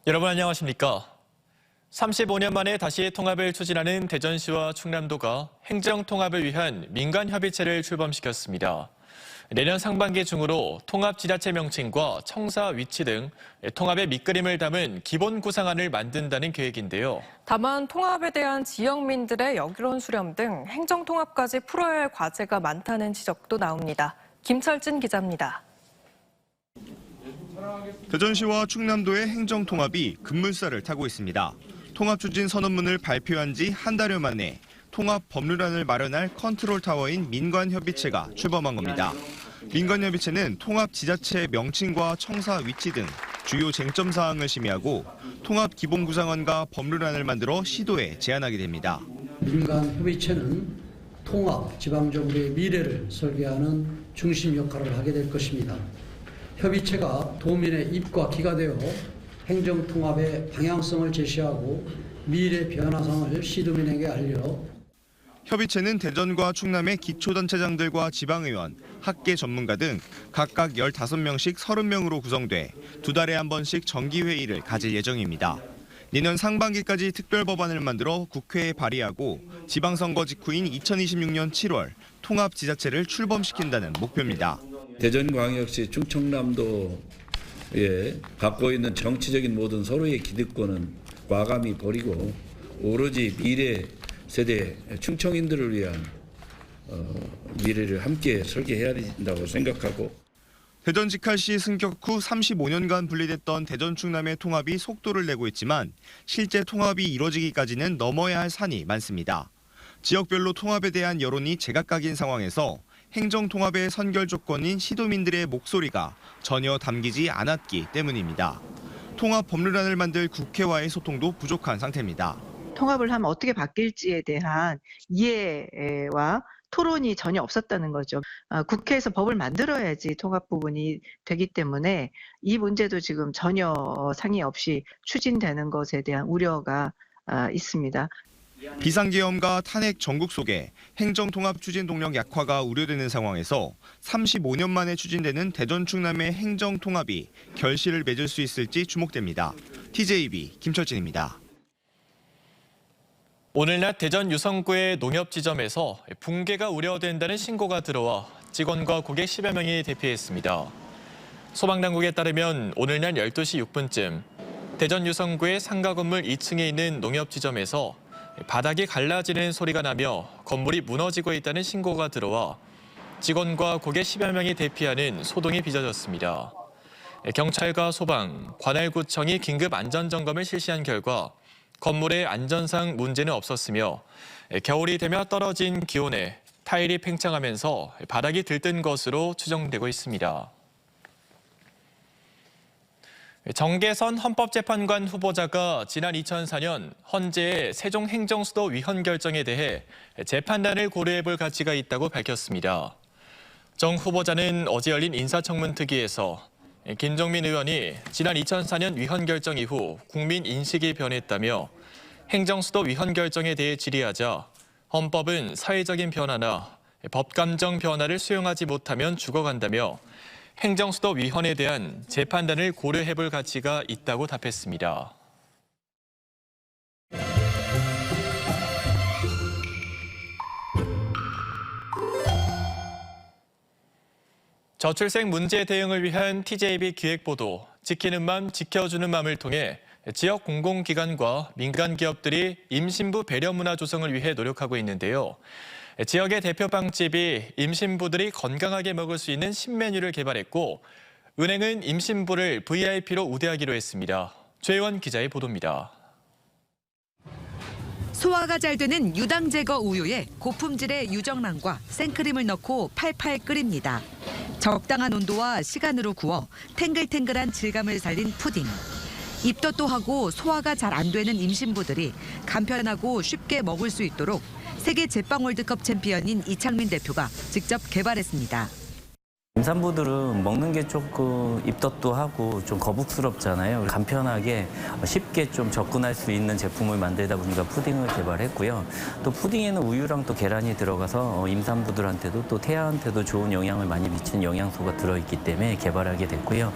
여러분 안녕하십니까? 35년 만에 다시 통합을 추진하는 대전시와 충남도가 행정통합을 위한 민간협의체를 출범시켰습니다. 내년 상반기 중으로 통합지자체 명칭과 청사 위치 등 통합의 밑그림을 담은 기본 구상안을 만든다는 계획인데요. 다만 통합에 대한 지역민들의 여론 수렴 등 행정통합까지 풀어야 할 과제가 많다는 지적도 나옵니다. 김철진 기자입니다. 대전시와 충남도의 행정통합이 급물살을 타고 있습니다. 통합추진 선언문을 발표한 지 한 달여 만에 통합 법률안을 마련할 컨트롤타워인 민관협의체가 출범한 겁니다. 민관협의체는 통합지자체 명칭과 청사 위치 등 주요 쟁점 사항을 심의하고 통합 기본구상안과 법률안을 만들어 시도에 제안하게 됩니다. 민관협의체는 통합 지방정부의 미래를 설계하는 중심 역할을 하게 될 것입니다. 협의체가 도민의 입과 귀가 되어 행정통합의 방향성을 제시하고 미래 변화상을 시도민에게 알려 협의체는 대전과 충남의 기초단체장들과 지방의원, 학계 전문가 등 각각 15명씩 30명으로 구성돼 두 달에 한 번씩 정기회의를 가질 예정입니다. 내년 상반기까지 특별법안을 만들어 국회에 발의하고 지방선거 직후인 2026년 7월 통합지자체를 출범시킨다는 목표입니다. 대전광역시 충청남도에 갖고 있는 정치적인 모든 서로의 기득권은 과감히 버리고 오로지 미래 세대 충청인들을 위한 미래를 함께 설계해야 된다고 생각하고 대전직할시 승격 후 35년간 분리됐던 대전 충남의 통합이 속도를 내고 있지만 실제 통합이 이뤄지기까지는 넘어야 할 산이 많습니다. 지역별로 통합에 대한 여론이 제각각인 상황에서 행정통합의 선결 조건인 시도민들의 목소리가 전혀 담기지 않았기 때문입니다. 통합 법률안을 만들 국회와의 소통도 부족한 상태입니다. 통합을 하면 어떻게 바뀔지에 대한 이해와 토론이 전혀 없었다는 거죠. 국회에서 법을 만들어야지 통합 부분이 되기 때문에 이 문제도 지금 전혀 상의 없이 추진되는 것에 대한 우려가 있습니다. 비상계엄과 탄핵 전국 속에 행정통합 추진 동력 약화가 우려되는 상황에서 35년 만에 추진되는 대전 충남의 행정통합이 결실을 맺을 수 있을지 주목됩니다. TJB 김철진입니다. 오늘 낮 대전 유성구의 농협지점에서 붕괴가 우려된다는 신고가 들어와 직원과 고객 10여 명이 대피했습니다. 소방당국에 따르면 오늘 낮 12시 6분쯤 대전 유성구의 상가 건물 2층에 있는 농협지점에서 바닥이 갈라지는 소리가 나며 건물이 무너지고 있다는 신고가 들어와 직원과 고객 10여 명이 대피하는 소동이 빚어졌습니다. 경찰과 소방, 관할구청이 긴급 안전점검을 실시한 결과 건물의 안전상 문제는 없었으며 겨울이 되며 떨어진 기온에 타일이 팽창하면서 바닥이 들뜬 것으로 추정되고 있습니다. 정계선 헌법재판관 후보자가 지난 2004년 헌재의 세종행정수도 위헌 결정에 대해 재판단을 고려해볼 가치가 있다고 밝혔습니다. 정 후보자는 어제 열린 인사청문특위에서 김종민 의원이 지난 2004년 위헌 결정 이후 국민 인식이 변했다며 행정수도 위헌 결정에 대해 질의하자 헌법은 사회적인 변화나 법감정 변화를 수용하지 못하면 죽어간다며 행정수도 위헌에 대한 재판단을 고려해볼 가치가 있다고 답했습니다. 저출생 문제 대응을 위한 TJB 기획보도 지키는 맘 지켜주는 맘을 통해 지역 공공기관과 민간 기업들이 임신부 배려 문화 조성을 위해 노력하고 있는데요. 지역의 대표 빵집이 임신부들이 건강하게 먹을 수 있는 신메뉴를 개발했고 은행은 임신부를 VIP로 우대하기로 했습니다. 최혜원 기자의 보도입니다. 소화가 잘 되는 유당 제거 우유에 고품질의 유정란과 생크림을 넣고 팔팔 끓입니다. 적당한 온도와 시간으로 구워 탱글탱글한 질감을 살린 푸딩. 입덧도 하고 소화가 잘 안 되는 임신부들이 간편하고 쉽게 먹을 수 있도록 세계 제빵 월드컵 챔피언인 이창민 대표가 직접 개발했습니다. 임산부들은 먹는 게 조금 입덧도 하고 좀 거북스럽잖아요. 간편하게 쉽게 좀 접근할 수 있는 제품을 만들다 보니까 푸딩을 개발했고요. 또 푸딩에는 우유랑 또 계란이 들어가서 임산부들한테도 또 태아한테도 좋은 영향을 많이 미치는 영양소가 들어있기 때문에 개발하게 됐고요.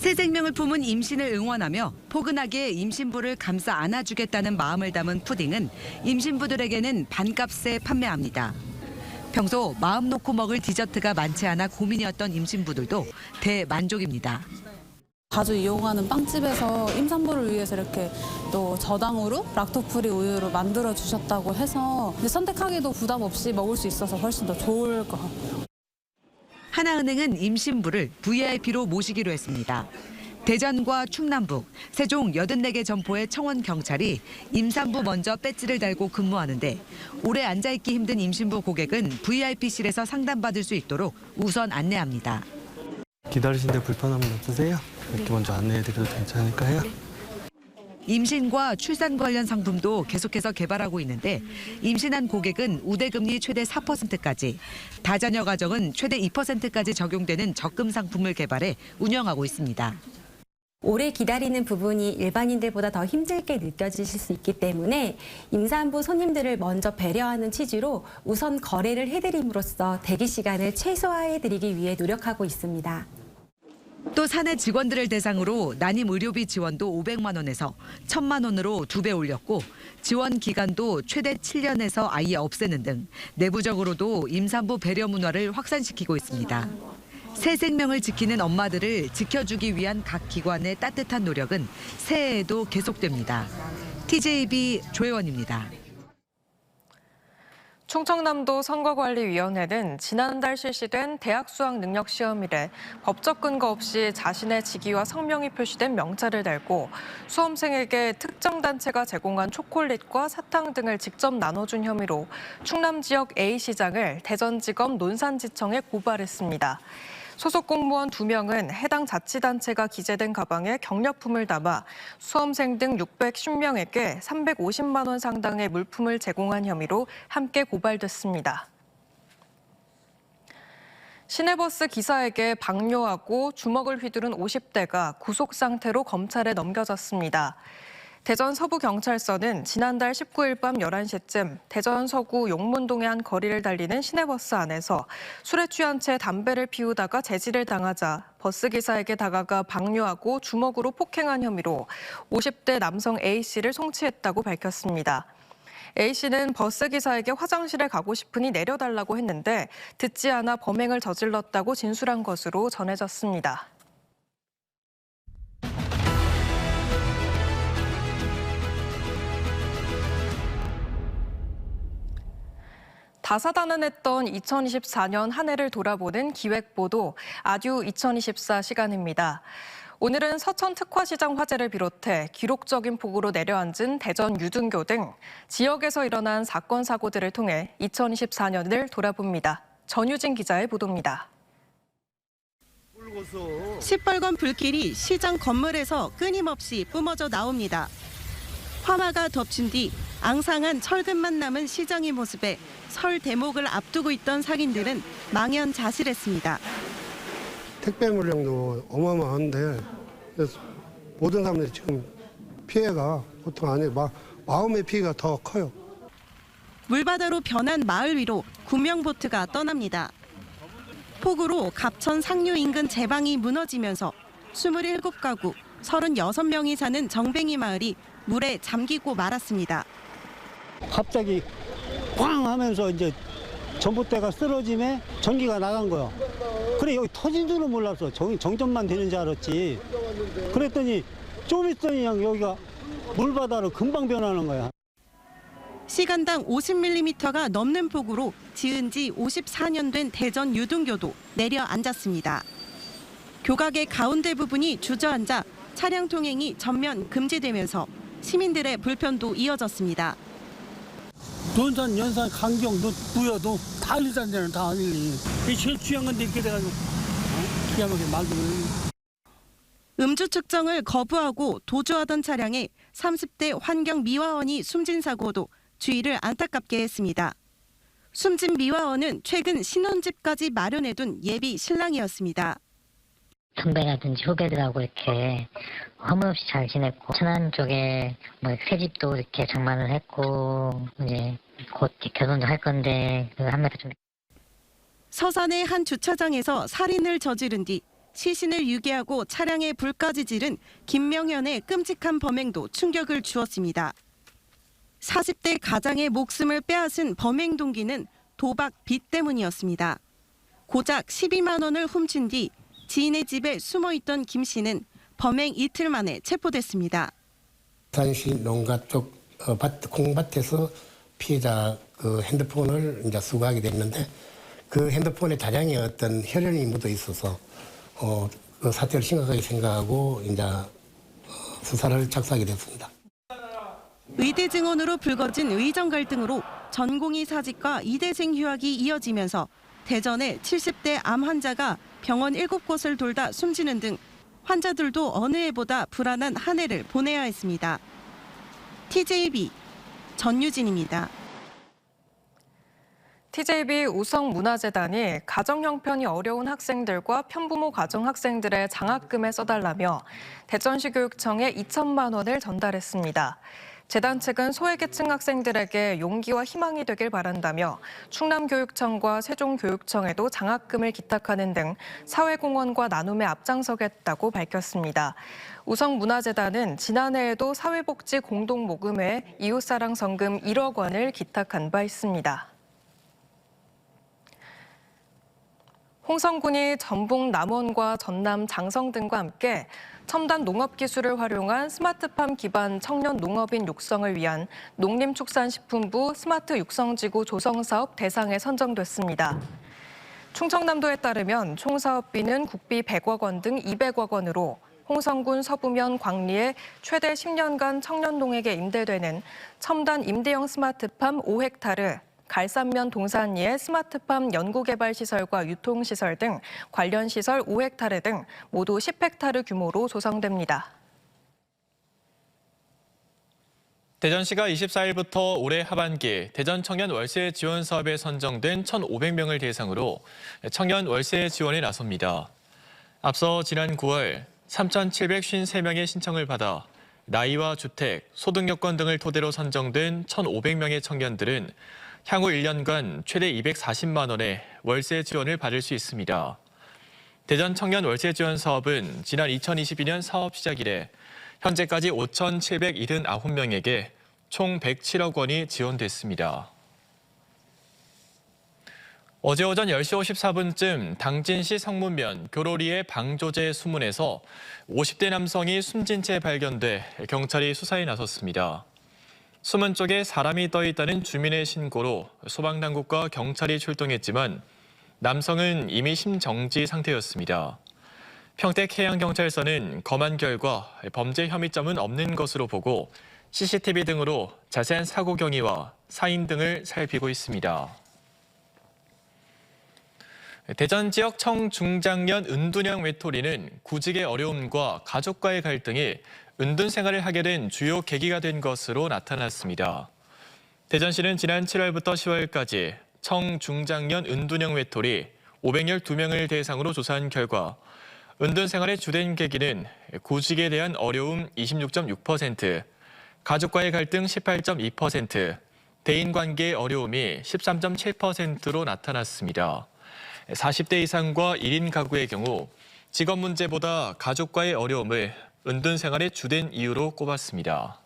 새 생명을 품은 임신을 응원하며 포근하게 임신부를 감싸 안아주겠다는 마음을 담은 푸딩은 임신부들에게는 반값에 판매합니다. 평소 마음 놓고 먹을 디저트가 많지 않아 고민이었던 임신부들도 대만족입니다. 자주 이용하는 빵집에서 임산부를 위해서 이렇게 또 저당으로 락토프리 우유를 만들어 주셨다고 해서 선택하기도 부담 없이 먹을 수 있어서 훨씬 더 좋을 것 같아요. 하나은행은 임신부를 VIP로 모시기로 했습니다. 대전과 충남북, 세종 84개 점포의 청원경찰이 임산부 먼저 배지를 달고 근무하는데 오래 앉아있기 힘든 임신부 고객은 VIP실에서 상담받을 수 있도록 우선 안내합니다. 기다리시는데 불편함은 없으세요? 이렇게 먼저 안내해드려도 괜찮을까요? 임신과 출산 관련 상품도 계속해서 개발하고 있는데 임신한 고객은 우대금리 최대 4%까지, 다자녀 가정은 최대 2%까지 적용되는 적금 상품을 개발해 운영하고 있습니다. 오래 기다리는 부분이 일반인들보다 더 힘들게 느껴지실 수 있기 때문에 임산부 손님들을 먼저 배려하는 취지로 우선 거래를 해드림으로써 대기 시간을 최소화해드리기 위해 노력하고 있습니다. 또 사내 직원들을 대상으로 난임 의료비 지원도 500만 원에서 1,000만 원으로 2배 올렸고 지원 기간도 최대 7년에서 아예 없애는 등 내부적으로도 임산부 배려 문화를 확산시키고 있습니다. 새 생명을 지키는 엄마들을 지켜주기 위한 각 기관의 따뜻한 노력은 새해에도 계속됩니다. TJB 조혜원입니다. 충청남도 선거관리위원회는 지난달 실시된 대학 수학 능력 시험 이래 법적 근거 없이 자신의 직위와 성명이 표시된 명찰을 달고 수험생에게 특정 단체가 제공한 초콜릿과 사탕 등을 직접 나눠준 혐의로 충남 지역 A시장을 대전지검 논산지청에 고발했습니다. 소속 공무원 2명은 해당 자치단체가 기재된 가방에 경력품을 담아 수험생 등 610명에게 350만 원 상당의 물품을 제공한 혐의로 함께 고발됐습니다. 시내버스 기사에게 방뇨하고 주먹을 휘두른 50대가 구속 상태로 검찰에 넘겨졌습니다. 대전 서부경찰서는 지난달 19일 밤 11시쯤 대전 서구 용문동의 한 거리를 달리는 시내버스 안에서 술에 취한 채 담배를 피우다가 제지를 당하자 버스기사에게 다가가 방뇨하고 주먹으로 폭행한 혐의로 50대 남성 A씨를 송치했다고 밝혔습니다. A씨는 버스기사에게 화장실에 가고 싶으니 내려달라고 했는데 듣지 않아 범행을 저질렀다고 진술한 것으로 전해졌습니다. 다사다난했던 2024년 한 해를 돌아보는 기획보도 아듀 2024 시간입니다. 오늘은 서천 특화시장 화재를 비롯해 기록적인 폭우로 내려앉은 대전 유등교 등 지역에서 일어난 사건 사고들을 통해 2024년을 돌아봅니다. 전유진 기자의 보도입니다. 시뻘건 불길이 시장 건물에서 끊임없이 뿜어져 나옵니다. 화마가 덮친 뒤 앙상한 철근만 남은 시장의 모습에 설 대목을 앞두고 있던 상인들은 망연자실했습니다. 택배 물량도 어마어마한데 그래서 모든 사람들이 지금 피해가 보통 아니에요. 마음의 피해가 더 커요. 물바다로 변한 마을 위로 구명보트가 떠납니다. 폭우로 갑천 상류 인근 제방이 무너지면서 27가구 36명이 사는 정뱅이 마을이 물에 잠기고 말았습니다. 갑자기 꽝 하면서 이제 전봇대가 쓰러짐에 전기가 나간 거야. 그래 여기 터진 줄은 몰랐어. 정전만 되는 줄 알았지. 그랬더니 좀 있더니 그냥 여기가 물바다로 금방 변하는 거야. 시간당 50mm가 넘는 폭우로 지은 지 54년 된 대전 유등교도 내려앉았습니다. 교각의 가운데 부분이 주저앉아 차량 통행이 전면 금지되면서 시민들의 불편도 이어졌습니다. 논산, 연산, 강경, 부여도 다 일산 데는 다 아니니. 제일 중요한 건데 이렇게 돼가지고 기가 막히게 말도 음주 측정을 거부하고 도주하던 차량에 30대 환경 미화원이 숨진 사고도 주의를 안타깝게 했습니다. 숨진 미화원은 최근 신혼집까지 마련해둔 예비 신랑이었습니다. 선배라든지 후배들하고 이렇게 허물없이 잘 지냈고 천안 쪽에 새 집도 이렇게 장만을 했고 이제 곧 결혼도 할 건데 하면서 좀. 서산의 한 주차장에서 살인을 저지른 뒤 시신을 유기하고 차량에 불까지 지른 김명현의 끔찍한 범행도 충격을 주었습니다. 40대 가장의 목숨을 빼앗은 범행 동기는 도박 빚 때문이었습니다. 고작 12만 원을 훔친 뒤 지인의 집에 숨어있던 김 씨는 범행 이틀 만에 체포됐습니다. 산시 농가 쪽 콩밭에서 피해자 그 핸드폰을 이제 수거하게 됐는데 그 핸드폰에 다량의 어떤 혈흔이 묻어 있어서 그 사태를 심각하게 생각하고 이제 수사를 착수하게 됐습니다. 의대 증언으로 불거진 의정 갈등으로 전공의 사직과 이대생 휴학이 이어지면서 대전에 70대 암 환자가 병원 7곳을 돌다 숨지는 등 환자들도 어느 해보다 불안한 한 해를 보내야 했습니다. TJB 전유진입니다. TJB 우성문화재단이 가정 형편이 어려운 학생들과 편부모 가정 학생들의 장학금에 써달라며 대전시 교육청에 2천만 원을 전달했습니다. 재단 측은 소외계층 학생들에게 용기와 희망이 되길 바란다며 충남교육청과 세종교육청에도 장학금을 기탁하는 등 사회공헌과 나눔에 앞장서겠다고 밝혔습니다. 우성문화재단은 지난해에도 사회복지 공동모금회 이웃사랑 성금 1억 원을 기탁한 바 있습니다. 홍성군이 전북 남원과 전남 장성 등과 함께 첨단 농업 기술을 활용한 스마트팜 기반 청년 농업인 육성을 위한 농림축산식품부 스마트 육성지구 조성 사업 대상에 선정됐습니다. 충청남도에 따르면 총 사업비는 국비 100억 원 등 200억 원으로 홍성군 서부면 광리에 최대 10년간 청년농에게 임대되는 첨단 임대형 스마트팜 5헥타르, 갈산면 동산리의 스마트팜 연구개발시설과 유통시설 등 관련 시설 5헥타르 등 모두 10헥타르 규모로 조성됩니다. 대전시가 24일부터 올해 하반기 대전 청년 월세 지원 사업에 선정된 1,500명을 대상으로 청년 월세 지원에 나섭니다. 앞서 지난 9월 3,753명의 신청을 받아 나이와 주택, 소득 여건 등을 토대로 선정된 1,500명의 청년들은 향후 1년간 최대 240만 원의 월세 지원을 받을 수 있습니다. 대전 청년 월세 지원 사업은 지난 2022년 사업 시작 이래 현재까지 5,779명에게 총 107억 원이 지원됐습니다. 어제 오전 10시 54분쯤 당진시 성문면 교로리의 방조제 수문에서 50대 남성이 숨진 채 발견돼 경찰이 수사에 나섰습니다. 수문 쪽에 사람이 떠 있다는 주민의 신고로 소방당국과 경찰이 출동했지만 남성은 이미 심정지 상태였습니다. 평택해양경찰서는 검안 결과 범죄 혐의점은 없는 것으로 보고 CCTV 등으로 자세한 사고 경위와 사인 등을 살피고 있습니다. 대전 지역 청중장년 은둔형 외톨이는 구직의 어려움과 가족과의 갈등이 은둔 생활을 하게 된 주요 계기가 된 것으로 나타났습니다. 대전시는 지난 7월부터 10월까지 청중장년 은둔형 외톨이 512명을 대상으로 조사한 결과 은둔 생활의 주된 계기는 구직에 대한 어려움 26.6%, 가족과의 갈등 18.2%, 대인관계의 어려움이 13.7%로 나타났습니다. 40대 이상과 1인 가구의 경우 직업 문제보다 가족과의 어려움을 은둔 생활의 주된 이유로 꼽았습니다.